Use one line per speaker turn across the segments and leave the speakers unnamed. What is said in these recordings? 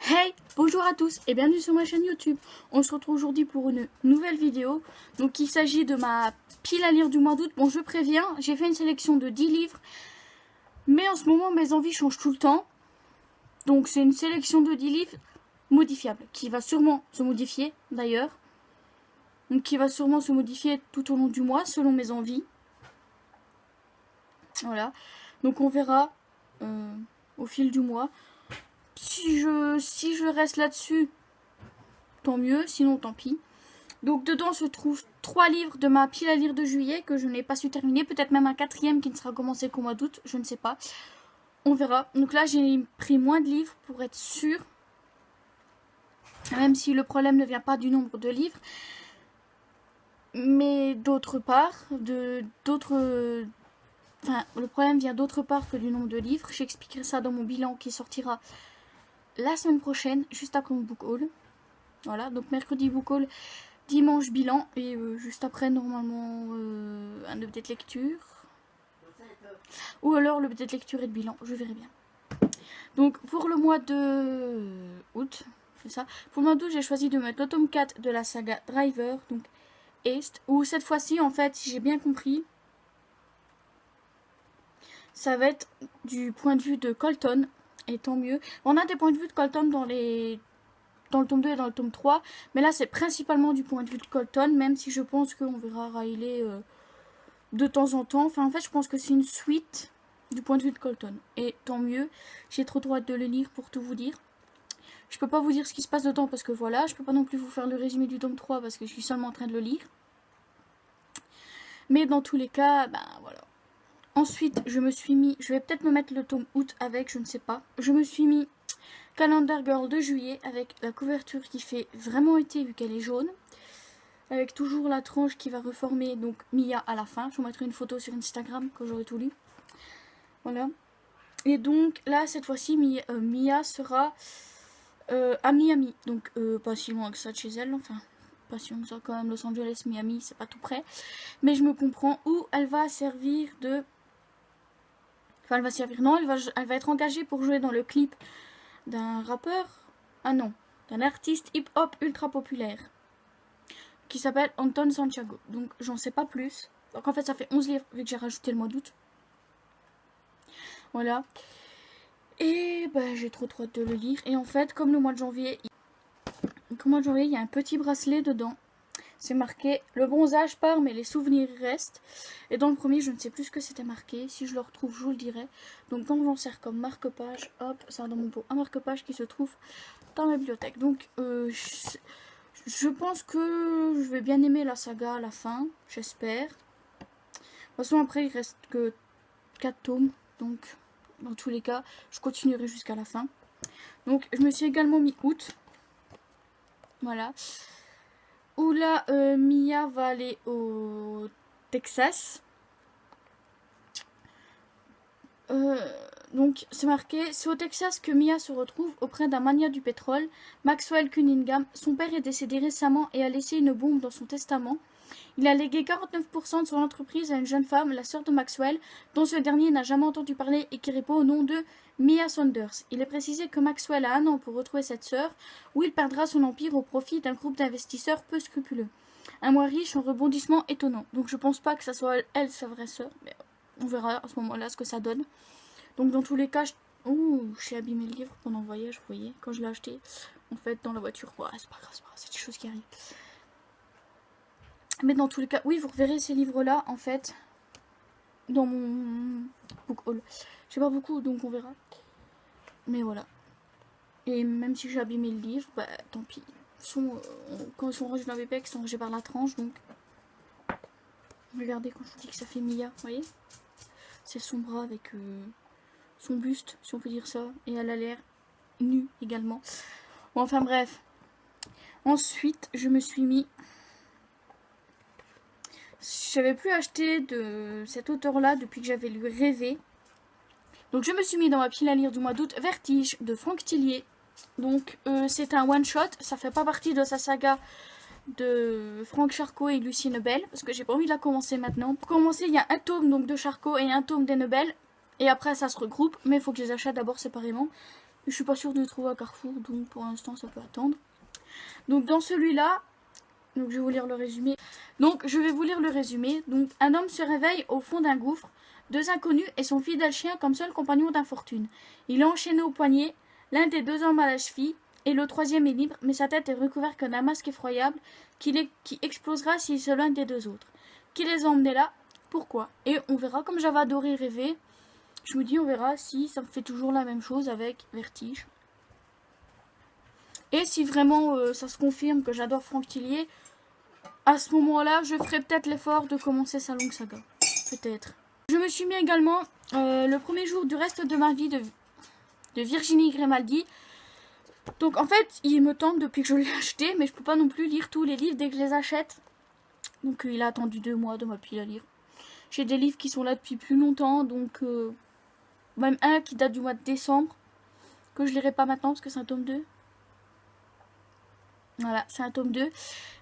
Hey, bonjour à tous et bienvenue sur ma chaîne YouTube. On se retrouve aujourd'hui pour une nouvelle vidéo. Donc il s'agit de ma pile à lire du mois d'août. Bon, je préviens, j'ai fait une sélection de 10 livres. Mais en ce moment, mes envies changent tout le temps. Donc c'est une sélection de 10 livres modifiables, qui va sûrement se modifier d'ailleurs. Donc qui va sûrement se modifier tout au long du mois, selon mes envies. Voilà. Donc on verra au fil du mois. Si je reste là-dessus, tant mieux, sinon tant pis. Donc dedans se trouvent 3 livres de ma pile à lire de juillet que je n'ai pas su terminer. Peut-être même un 4e qui ne sera commencé qu'au mois d'août, je ne sais pas. On verra. Donc là j'ai pris moins de livres pour être sûre. Même si le problème ne vient pas du nombre de livres. Mais d'autre part, le problème vient d'autre part que du nombre de livres. J'expliquerai ça dans mon bilan qui sortira la semaine prochaine, juste après mon book haul. Voilà, donc mercredi book haul, dimanche bilan, et juste après normalement un update lecture. Ou alors le update lecture et de bilan, je verrai bien. Donc pour le mois de août, c'est ça. Pour le mois d'août, j'ai choisi de mettre le tome 4 de la saga Driver, donc Est, où cette fois-ci, en fait, si j'ai bien compris, ça va être du point de vue de Colton. Et tant mieux. On a des points de vue de Colton dans le tome 2 et dans le tome 3. Mais là, c'est principalement du point de vue de Colton. Même si je pense qu'on verra Riley de temps en temps. Enfin, en fait, je pense que c'est une suite du point de vue de Colton. Et tant mieux. J'ai trop hâte de le lire pour tout vous dire. Je peux pas vous dire ce qui se passe dedans parce que voilà. Je peux pas non plus vous faire le résumé du tome 3 parce que je suis seulement en train de le lire. Mais dans tous les cas, ben voilà. Ensuite, je vais peut-être me mettre le tome août avec, je ne sais pas. Je me suis mis Calendar Girl de juillet avec la couverture qui fait vraiment été vu qu'elle est jaune. Avec toujours la tranche qui va reformer donc Mia à la fin. Je vous mettrai une photo sur Instagram quand j'aurai tout lu. Voilà. Et donc là, cette fois-ci, Mia sera à Miami. Donc pas si loin que ça de chez elle. Enfin, pas si loin que ça quand même. Los Angeles, Miami, c'est pas tout près. Mais je me comprends où elle va servir de... Enfin, elle va servir. Non, elle va être engagée pour jouer dans le clip d'un rappeur. Ah non, d'un artiste hip-hop ultra populaire. Qui s'appelle Anton Santiago. Donc, j'en sais pas plus. Donc, en fait, ça fait 11 livres vu que j'ai rajouté le mois d'août. Voilà. Et bah, j'ai trop hâte de le lire. Et en fait, comme le mois de janvier, il y a un petit bracelet dedans. C'est marqué « Le bronzage part, mais les souvenirs restent ». Et dans le premier, je ne sais plus ce que c'était marqué. Si je le retrouve, je vous le dirai. Donc, quand j'en sers comme marque-page, hop, ça va dans mon pot. Un marque-page qui se trouve dans ma bibliothèque. Donc, je pense que je vais bien aimer la saga à la fin. J'espère. De toute façon, après, il reste que 4 tomes. Donc, dans tous les cas, je continuerai jusqu'à la fin. Donc, je me suis également mis août. Voilà. Où là, Mia va aller au Texas. Donc, c'est marqué, c'est au Texas que Mia se retrouve auprès d'un mania du pétrole, Maxwell Cunningham. Son père est décédé récemment et a laissé une bombe dans son testament. Il a légué 49% de son entreprise à une jeune femme, la sœur de Maxwell, dont ce dernier n'a jamais entendu parler et qui répond au nom de Mia Saunders. Il est précisé que Maxwell a 1 an pour retrouver cette sœur, où il perdra son empire au profit d'un groupe d'investisseurs peu scrupuleux. Un mois riche en rebondissements étonnants. Donc je pense pas que ça soit elle sa vraie sœur, mais on verra à ce moment-là ce que ça donne. Donc dans tous les cas, j'ai abîmé le livre pendant le voyage, vous voyez, quand je l'ai acheté, en fait, dans la voiture. Ouais, c'est pas grave, c'est des choses qui arrivent. Mais dans tous les cas, oui, vous reverrez ces livres-là, en fait, dans mon book haul. Je sais pas beaucoup, donc on verra. Mais voilà. Et même si j'ai abîmé le livre, bah tant pis. Quand ils sont rangés dans les pecs, ils sont rangés par la tranche, donc... Regardez quand je vous dis que ça fait Mia, vous voyez? C'est son bras avec son buste, si on peut dire ça. Et elle a l'air nue également. Bon, enfin bref. Ensuite, je me suis mis... J'avais plus acheté de cet auteur-là depuis que j'avais lu Rêver. Donc je me suis mis dans ma pile à lire du mois d'août Vertige de Franck Tillier. Donc c'est un one-shot. Ça fait pas partie de sa saga de Franck Charcot et Lucie Nebel. Parce que j'ai pas envie de la commencer maintenant. Pour commencer, il y a un tome donc, de Charcot et un tome d'Ennebel. Et après ça se regroupe. Mais il faut que je les achète d'abord séparément. Je suis pas sûre de le trouver à Carrefour, donc pour l'instant ça peut attendre. Donc dans celui-là, donc je vais vous lire le résumé. Donc je vais vous lire le résumé. Donc un homme se réveille au fond d'un gouffre, deux inconnus et son fidèle chien comme seul compagnon d'infortune. Il est enchaîné au poignet, l'un des deux hommes à la cheville, et le troisième est libre, mais sa tête est recouverte d'un masque effroyable qui explosera s'il s'éloigne des deux autres. Qui les a emmenés là? Pourquoi? Et on verra, comme j'avais adoré rêver, je me dis on verra si ça me fait toujours la même chose avec Vertige. Et si vraiment ça se confirme que j'adore Franck Tillier, à ce moment-là, je ferai peut-être l'effort de commencer sa longue saga. Peut-être. Je me suis mis également le premier jour du reste de ma vie de Virginie Grimaldi. Donc en fait, il me tente depuis que je l'ai acheté, mais je peux pas non plus lire tous les livres dès que je les achète. Donc il a attendu 2 mois de ma pile à lire. J'ai des livres qui sont là depuis plus longtemps, donc même un qui date du mois de décembre, que je lirai pas maintenant parce que c'est un tome 2. Voilà, c'est un tome 2.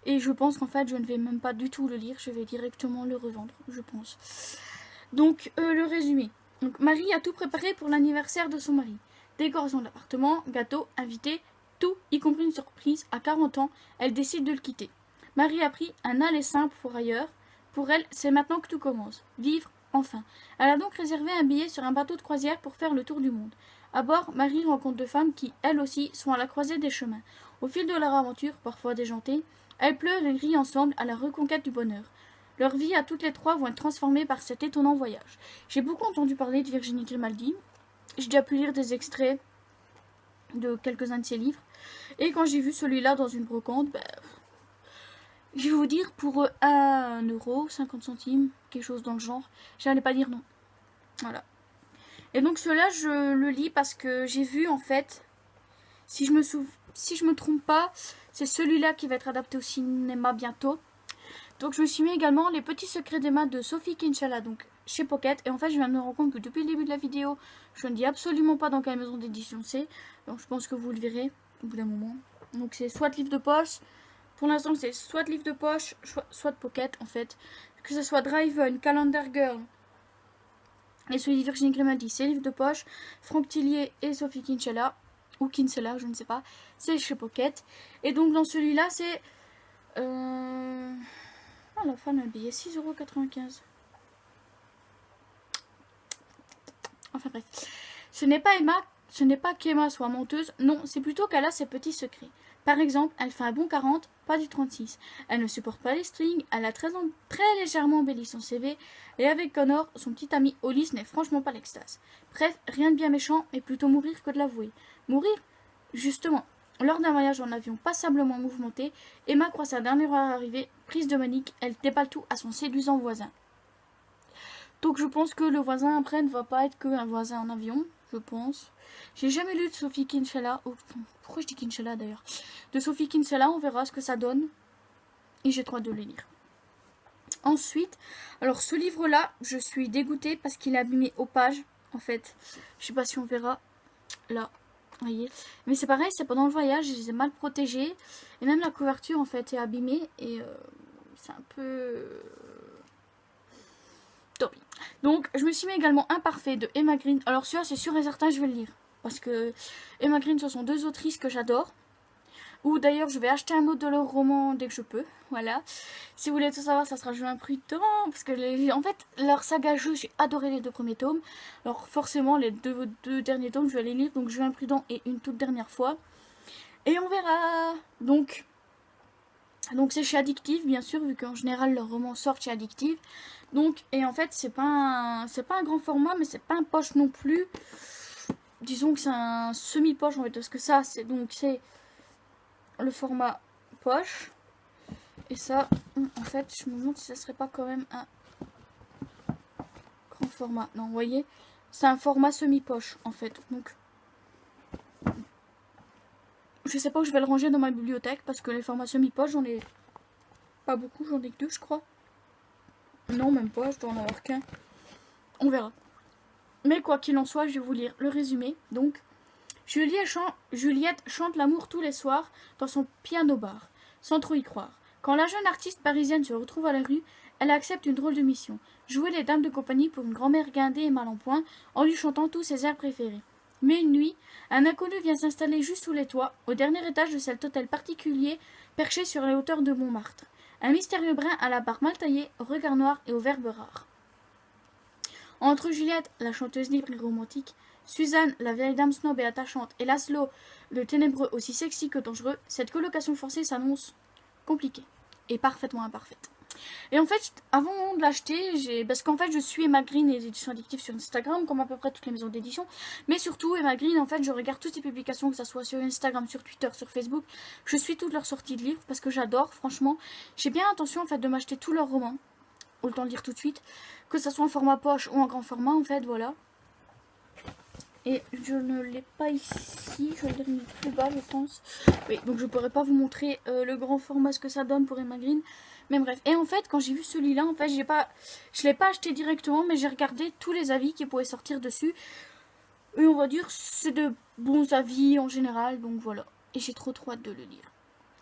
Et je pense qu'en fait, je ne vais même pas du tout le lire, je vais directement le revendre, je pense. Donc, le résumé. Donc, Marie a tout préparé pour l'anniversaire de son mari. Décoration de l'appartement, gâteau, invité, tout, y compris une surprise. À 40 ans, elle décide de le quitter. Marie a pris un aller simple pour ailleurs. Pour elle, c'est maintenant que tout commence. Vivre, enfin. Elle a donc réservé un billet sur un bateau de croisière pour faire le tour du monde. À bord, Marie rencontre deux femmes qui, elles aussi, sont à la croisée des chemins. Au fil de leur aventure, parfois déjantée, elles pleurent et rient ensemble à la reconquête du bonheur. Leurs vies à toutes les trois vont être transformées par cet étonnant voyage. J'ai beaucoup entendu parler de Virginie Grimaldi. J'ai déjà pu lire des extraits de quelques-uns de ses livres. Et quand j'ai vu celui-là dans une brocante, je vais vous dire, pour 1,50 €, quelque chose dans le genre, j'allais pas dire non. Voilà. Et donc cela, je le lis parce que j'ai vu en fait, si je me trompe pas, c'est celui-là qui va être adapté au cinéma bientôt. Donc je me suis mis également Les Petits Secrets d'Emma de Sophie Kinsella, donc chez Pocket. Et en fait, je viens de me rendre compte que depuis le début de la vidéo, je ne dis absolument pas dans quelle maison d'édition c'est. Donc je pense que vous le verrez au bout d'un moment. Donc c'est soit livre de poche, pour l'instant c'est soit livre de poche, soit de Pocket en fait. Que ce soit Driven, Calendar Girl et celui de Virginie Grimaldi, c'est livre de poche. Franck Tillier et Sophie Kinsella, ou Kinsella, je ne sais pas, c'est chez Pocket. Et donc dans celui-là, c'est... à la fin, on a un billet 6,95 €. Enfin bref. Ce n'est pas qu'Emma soit menteuse, non, c'est plutôt qu'elle a ses petits secrets. Par exemple, elle fait un bon 40, pas du 36. Elle ne supporte pas les strings, elle a très légèrement embelli son CV, et avec Connor, son petit ami Hollis n'est franchement pas l'extase. Bref, rien de bien méchant, mais plutôt mourir que de l'avouer. Mourir? Justement. Lors d'un voyage en avion passablement mouvementé, Emma croit sa dernière heure arrivée, prise de manique, elle déballe tout à son séduisant voisin. Donc je pense que le voisin après ne va pas être qu'un voisin en avion, je pense. J'ai jamais lu de Sophie Kinsella. Oh, pourquoi je dis Kinsella d'ailleurs? De Sophie Kinsella, on verra ce que ça donne. Et j'ai trop hâte de le lire. Ensuite, alors ce livre-là, je suis dégoûtée parce qu'il est abîmé aux pages, en fait. Je sais pas si on verra là. Voyez. Mais c'est pareil, c'est pendant le voyage, je les ai mal protégés. Et même la couverture en fait est abîmée. Et c'est un peu... Tant pis. Donc je me suis mis également Imparfait de Emma Green. Alors celui-là c'est sûr et certain je vais le lire. Parce que Emma Green ce sont deux autrices que j'adore. Ou d'ailleurs je vais acheter un autre de leurs romans dès que je peux. Voilà. Si vous voulez tout savoir, ça sera Jeu imprudent. Parce que en fait, leur saga jeu, j'ai adoré les 2 premiers tomes. Alors forcément, les deux derniers tomes, je vais les lire. Donc Jeu imprudent et une toute dernière fois. Et on verra. Donc c'est chez Addictive, bien sûr, vu qu'en général leurs romans sortent chez Addictive. Donc, et en fait, c'est pas un grand format, mais c'est pas un poche non plus. Disons que c'est un semi-poche en fait, parce que ça, c'est le format poche. Et ça, en fait, je me demande si ça serait pas quand même un grand format. Non, vous voyez, c'est un format semi-poche, en fait. Donc, je sais pas où je vais le ranger dans ma bibliothèque, parce que les formats semi-poche, j'en ai pas beaucoup, j'en ai que 2, je crois. Non, même pas, je dois en avoir qu'un. On verra. Mais quoi qu'il en soit, je vais vous lire le résumé. Donc, Juliette chante l'amour tous les soirs dans son piano-bar, sans trop y croire. Quand la jeune artiste parisienne se retrouve à la rue, elle accepte une drôle de mission, jouer les dames de compagnie pour une grand-mère guindée et mal en point, en lui chantant tous ses airs préférés. Mais une nuit, un inconnu vient s'installer juste sous les toits, au dernier étage de cet hôtel particulier perché sur les hauteurs de Montmartre. Un mystérieux brun à la barbe mal taillée, au regard noir et aux verbes rares. Entre Juliette, la chanteuse libre et romantique, Suzanne, la vieille dame snob et attachante, et Laszlo, le ténébreux aussi sexy que dangereux, cette colocation forcée s'annonce compliquée et parfaitement imparfaite. Et en fait, avant de l'acheter, parce qu'en fait, je suis Emma Green et les éditions addictives sur Instagram, comme à peu près toutes les maisons d'édition. Mais surtout, Emma Green, en fait, je regarde toutes ses publications, que ce soit sur Instagram, sur Twitter, sur Facebook. Je suis toutes leurs sorties de livres parce que j'adore, franchement. J'ai bien l'intention, en fait, de m'acheter tous leurs romans. Autant le dire tout de suite. Que ce soit en format poche ou en grand format, en fait, voilà. Et je ne l'ai pas ici, je vais le mettre plus bas, je pense. Oui, donc je pourrais pas vous montrer le grand format, ce que ça donne pour Emma Green. Mais bref, et en fait, quand j'ai vu celui-là, en fait, je l'ai pas acheté directement, mais j'ai regardé tous les avis qui pouvaient sortir dessus. Et on va dire, c'est de bons avis en général, donc voilà. Et j'ai trop hâte de le lire.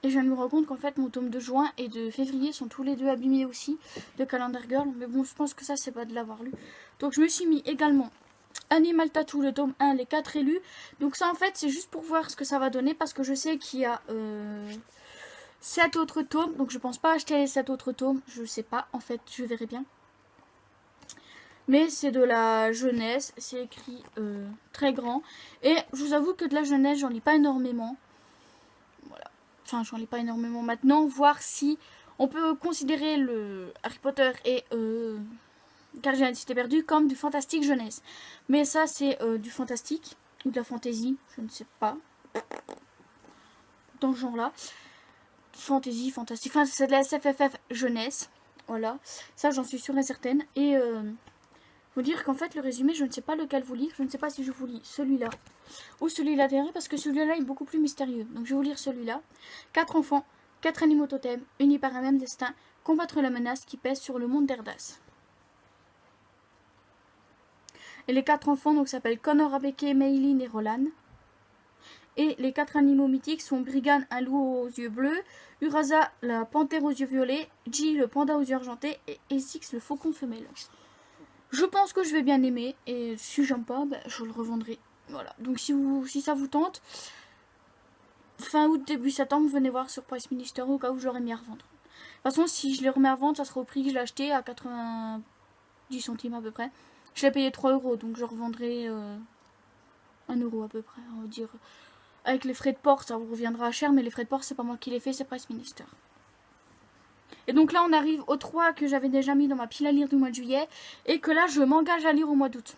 Et je viens de me rendre compte qu'en fait, mon tome de juin et de février sont tous les deux abîmés aussi, de Calendar Girl. Mais bon, je pense que ça, c'est pas de l'avoir lu. Donc je me suis mis également Animal Tattoo, le tome 1, les 4 élus. Donc ça, en fait, c'est juste pour voir ce que ça va donner, parce que je sais qu'il y a 7 autres tomes. Donc je pense pas acheter les 7 autres tomes. Je sais pas, en fait, je verrai bien. Mais c'est de la jeunesse, c'est écrit très grand. Et je vous avoue que de la jeunesse, j'en lis pas énormément. Voilà. Enfin, j'en lis pas énormément maintenant. Voir si on peut considérer le Harry Potter et Gardien de la Cité Perdue comme du fantastique jeunesse. Mais ça, c'est du fantastique ou de la fantasy, je ne sais pas. Dans ce genre-là. Fantasy, fantastique. Enfin, c'est de la SFFF jeunesse. Voilà. Ça, j'en suis sûre et certaine. Et vous dire qu'en fait, le résumé, je ne sais pas lequel vous lire. Je ne sais pas si je vous lis celui-là ou celui-là derrière, parce que celui-là est beaucoup plus mystérieux. Donc, je vais vous lire celui-là. 4 enfants, 4 animaux totems, unis par un même destin, combattre la menace qui pèse sur le monde d'Erdas. Et les 4 enfants donc s'appellent Connor, Abeke, Maylin et Roland. Et les 4 animaux mythiques sont Brighan, un loup aux yeux bleus, Urasa, la panthère aux yeux violets, Ji, le panda aux yeux argentés, et Esix, le faucon femelle. Je pense que je vais bien aimer, et si j'aime pas, bah, je le revendrai. Voilà, donc si ça vous tente, fin août, début septembre, venez voir sur Price Minister au cas où je l'aurais mis à revendre. De toute façon, si je les remets à vendre, ça sera au prix que je l'ai acheté, à 90 centimes à peu près. Je l'ai payé 3 euros, donc je revendrai 1 euro à peu près, on va dire. Avec les frais de port, ça vous reviendra cher, mais les frais de port, c'est pas moi qui les fais, c'est Price Minister. Et donc là, on arrive aux 3 que j'avais déjà mis dans ma pile à lire du mois de juillet, et que là, je m'engage à lire au mois d'août.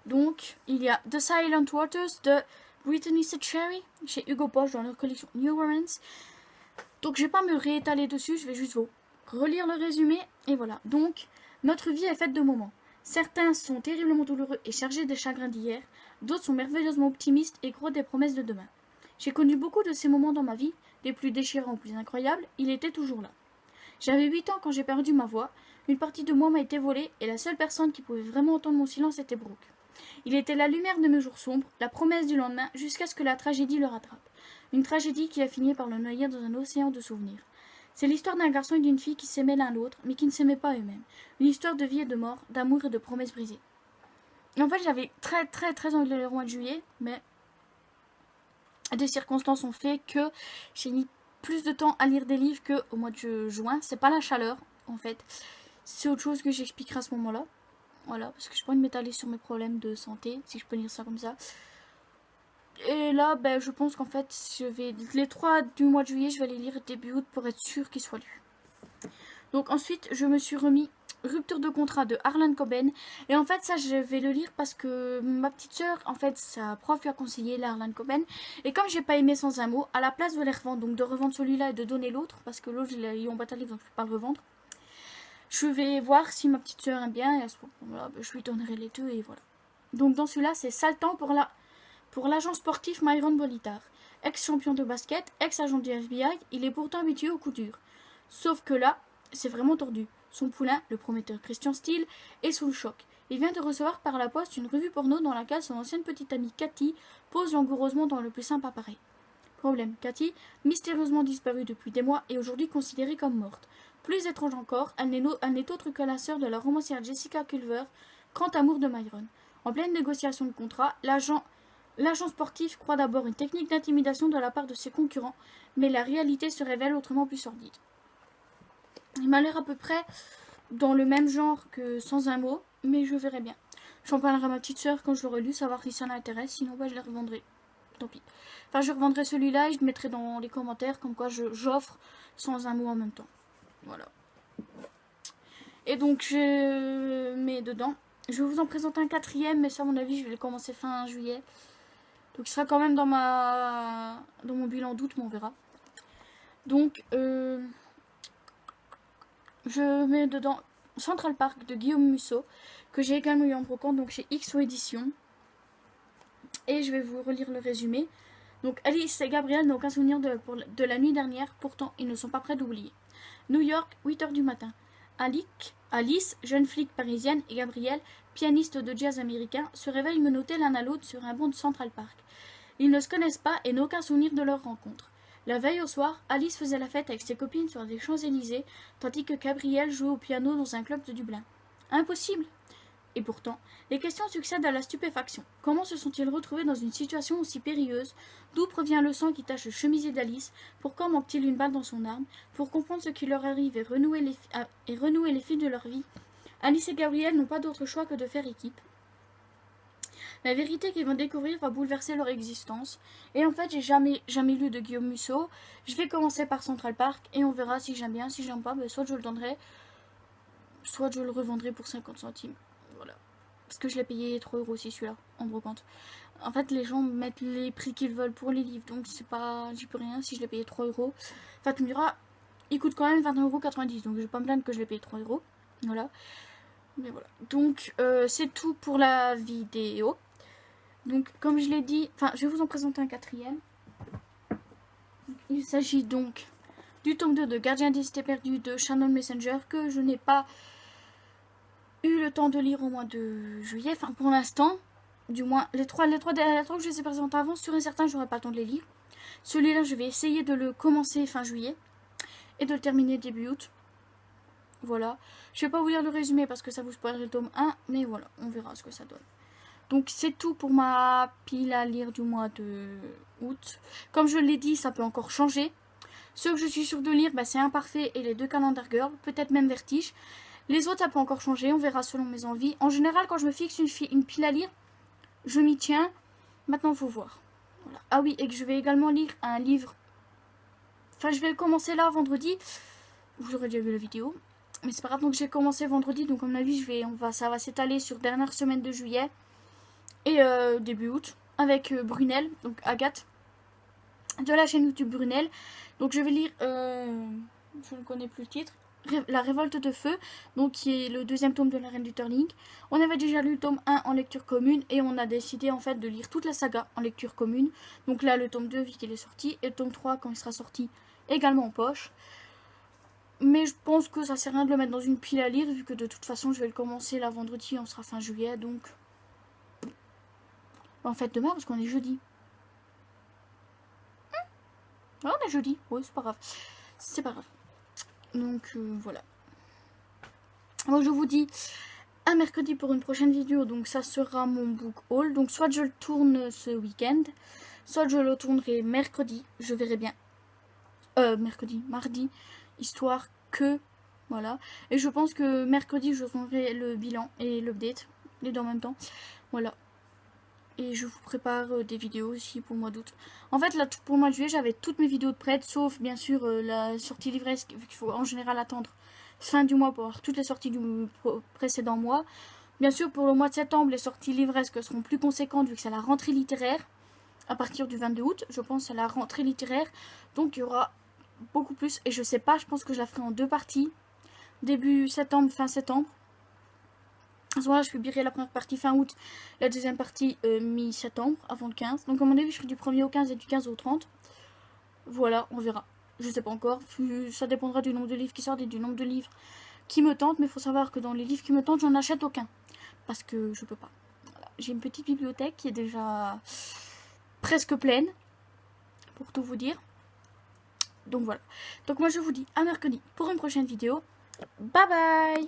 Donc, il y a The Silent Waters de Brittany Setcherry, chez Hugo Boss, dans leur collection New Romance. Donc, je vais pas me réétaler dessus, je vais juste vous relire le résumé, et voilà. Donc, notre vie est faite de moments. Certains sont terriblement douloureux et chargés des chagrins d'hier, d'autres sont merveilleusement optimistes et gros des promesses de demain. J'ai connu beaucoup de ces moments dans ma vie, des plus déchirants aux plus incroyables, il était toujours là. J'avais 8 ans quand j'ai perdu ma voix, une partie de moi m'a été volée et la seule personne qui pouvait vraiment entendre mon silence était Brooke. Il était la lumière de mes jours sombres, la promesse du lendemain, jusqu'à ce que la tragédie le rattrape. Une tragédie qui a fini par le noyer dans un océan de souvenirs. C'est l'histoire d'un garçon et d'une fille qui s'aimaient l'un l'autre, mais qui ne s'aimaient pas eux-mêmes. Une histoire de vie et de mort, d'amour et de promesses brisées. Et en fait, j'avais très envie de le lire au mois de juillet, mais des circonstances ont fait que j'ai mis plus de temps à lire des livres qu'au mois de juin. C'est pas la chaleur, en fait. C'est autre chose que j'expliquerai à ce moment-là. Voilà, parce que je pourrais m'étaler sur mes problèmes de santé, si je peux lire ça comme ça. Et là, ben, je pense qu'en fait, les 3 du mois de juillet, je vais les lire début août pour être sûr qu'ils soient lus. Donc ensuite, je me suis remis Rupture de contrat de Harlan Coben. Et en fait, ça, je vais le lire parce que ma petite soeur, en fait, sa prof lui a conseillé l'Harlan Coben. Et comme j'ai pas aimé sans un mot, à la place de les revendre, donc de revendre celui-là et de donner l'autre, parce que l'autre, ils ont battu donc je peux pas le revendre. Je vais voir si ma petite soeur aime bien et à ce moment-là, ben, je lui donnerai les deux et voilà. Donc dans celui-là, c'est sale temps pour l'agent sportif Myron Bolitar. Ex-champion de basket, ex-agent du FBI, il est pourtant habitué aux coups durs. Sauf que là, c'est vraiment tordu. Son poulain, le prometteur Christian Steele, est sous le choc. Il vient de recevoir par la poste une revue porno dans laquelle son ancienne petite amie Cathy pose langoureusement dans le plus simple appareil. Problème, Cathy, mystérieusement disparue depuis des mois, est aujourd'hui considérée comme morte. Plus étrange encore, elle n'est autre que la sœur de la romancière Jessica Culver, grand amour de Myron. En pleine négociation de contrat, l'agent sportif croit d'abord une technique d'intimidation de la part de ses concurrents, mais la réalité se révèle autrement plus sordide. Il m'a l'air à peu près dans le même genre que Sans un mot, mais je verrai bien. J'en parlerai à ma petite soeur quand je l'aurai lu, savoir si ça l'intéresse, sinon bah, je les revendrai. Tant pis. Enfin, je revendrai celui-là et je mettrai dans les commentaires comme quoi j'offre Sans un mot en même temps. Voilà. Et donc, je mets dedans. Je vais vous en présenter un quatrième, mais ça, à mon avis, je vais le commencer fin juillet. Donc, il sera quand même dans mon bilan d'août, mais on verra. Donc, je mets dedans Central Park de Guillaume Musso, que j'ai également eu en brocante, donc chez XO Édition. Et je vais vous relire le résumé. Donc, Alice et Gabriel n'ont aucun souvenir de la nuit dernière, pourtant ils ne sont pas prêts d'oublier. New York, 8 h du matin. Alice, jeune flic parisienne, et Gabriel, pianiste de jazz américain, se réveillent menottés l'un à l'autre sur un banc de Central Park. Ils ne se connaissent pas et n'ont aucun souvenir de leur rencontre. La veille au soir, Alice faisait la fête avec ses copines sur les Champs-Élysées, tandis que Gabriel jouait au piano dans un club de Dublin. Impossible! Et pourtant, les questions succèdent à la stupéfaction. Comment se sont-ils retrouvés dans une situation aussi périlleuse? D'où provient le sang qui tache le chemisier d'Alice? Pourquoi manque-t-il une balle dans son arme? Pour comprendre ce qui leur arrive et renouer les fils de leur vie, Alice et Gabriel n'ont pas d'autre choix que de faire équipe. La vérité qu'ils vont découvrir va bouleverser leur existence. Et en fait, j'ai jamais lu de Guillaume Musso. Je vais commencer par Central Park et on verra si j'aime bien. Si j'aime pas, ben, soit je le donnerai, soit je le revendrai pour 50 centimes. Voilà. Parce que je l'ai payé 3 € aussi celui-là, en brocante. En fait, les gens mettent les prix qu'ils veulent pour les livres. Donc, c'est pas, j'y peux rien si je l'ai payé 3 €. Enfin, tu me diras, il coûte quand même 21,90 €. Donc, je vais pas me plaindre que je l'ai payé 3 €. Voilà. Mais voilà. Donc, c'est tout pour la vidéo. Donc, comme je l'ai dit, enfin, je vais vous en présenter un quatrième. Il s'agit donc du tome 2 de Gardien des cités perdues de Shannon Messenger, que je n'ai pas eu le temps de lire au mois de juillet. Enfin, pour l'instant, du moins, les trois derniers que je les ai présentés avant, sur un certain, j'aurai pas le temps de les lire. Celui-là, je vais essayer de le commencer fin juillet et de le terminer début août. Voilà. Je vais pas vous lire le résumé parce que ça vous spoilerait le tome 1, mais voilà, on verra ce que ça donne. Donc c'est tout pour ma pile à lire du mois de août. Comme je l'ai dit, ça peut encore changer. Ceux que je suis sûre de lire, bah, c'est Imparfait et les 2 Calendar Girls, peut-être même Vertige. Les autres, ça peut encore changer, on verra selon mes envies. En général, quand je me fixe une pile à lire, je m'y tiens. Maintenant, il faut voir. Voilà. Ah oui, et que je vais également lire un livre. Enfin, je vais le commencer là, vendredi. Vous aurez déjà vu la vidéo. Mais c'est pas grave, donc j'ai commencé vendredi. Donc à mon avis, ça va s'étaler sur dernière semaine de juillet. Et début août. Avec Brunel, donc Agathe. De la chaîne YouTube Brunel. Donc je vais lire, je ne connais plus le titre, La Révolte de Feu, donc qui est le 2e tome de La Reine du Turling. On avait déjà lu le tome 1 en lecture commune et on a décidé en fait de lire toute la saga en lecture commune. Donc là le tome 2 vu qu'il est sorti et le tome 3 quand il sera sorti également en poche. Mais je pense que ça sert à rien de le mettre dans une pile à lire vu que de toute façon je vais le commencer là vendredi, on sera fin juillet donc... En fait demain parce qu'on est jeudi. Ouais, on est jeudi, ouais c'est pas grave. C'est pas grave. Donc voilà. Moi je vous dis à mercredi pour une prochaine vidéo. Donc ça sera mon book haul. Donc soit je le tourne ce week-end, soit je le tournerai mercredi. Je verrai bien. Mardi. Histoire que... Voilà. Et je pense que mercredi je tournerai le bilan et l'update. Les deux en même temps. Voilà. Et je vous prépare des vidéos aussi pour le mois d'août. En fait, là, pour le mois de juillet, j'avais toutes mes vidéos de prêtes, sauf bien sûr la sortie livresque, vu qu'il faut en général attendre fin du mois pour avoir toutes les sorties du précédent mois. Bien sûr, pour le mois de septembre, les sorties livresques seront plus conséquentes, vu que c'est la rentrée littéraire. À partir du 22 août, je pense, c'est la rentrée littéraire. Donc, il y aura beaucoup plus. Et je sais pas, je pense que je la ferai en 2 parties. Début septembre, fin septembre. À ce moment-là, je publierai la première partie fin août, la deuxième partie mi-septembre, avant le 15. Donc, à mon avis, je ferai du 1er au 15 et du 15 au 30. Voilà, on verra. Je sais pas encore. Ça dépendra du nombre de livres qui sortent et du nombre de livres qui me tentent. Mais il faut savoir que dans les livres qui me tentent, j'en achète aucun. Parce que je peux pas. Voilà. J'ai une petite bibliothèque qui est déjà presque pleine. Pour tout vous dire. Donc, voilà. Donc, moi, je vous dis à mercredi pour une prochaine vidéo. Bye bye!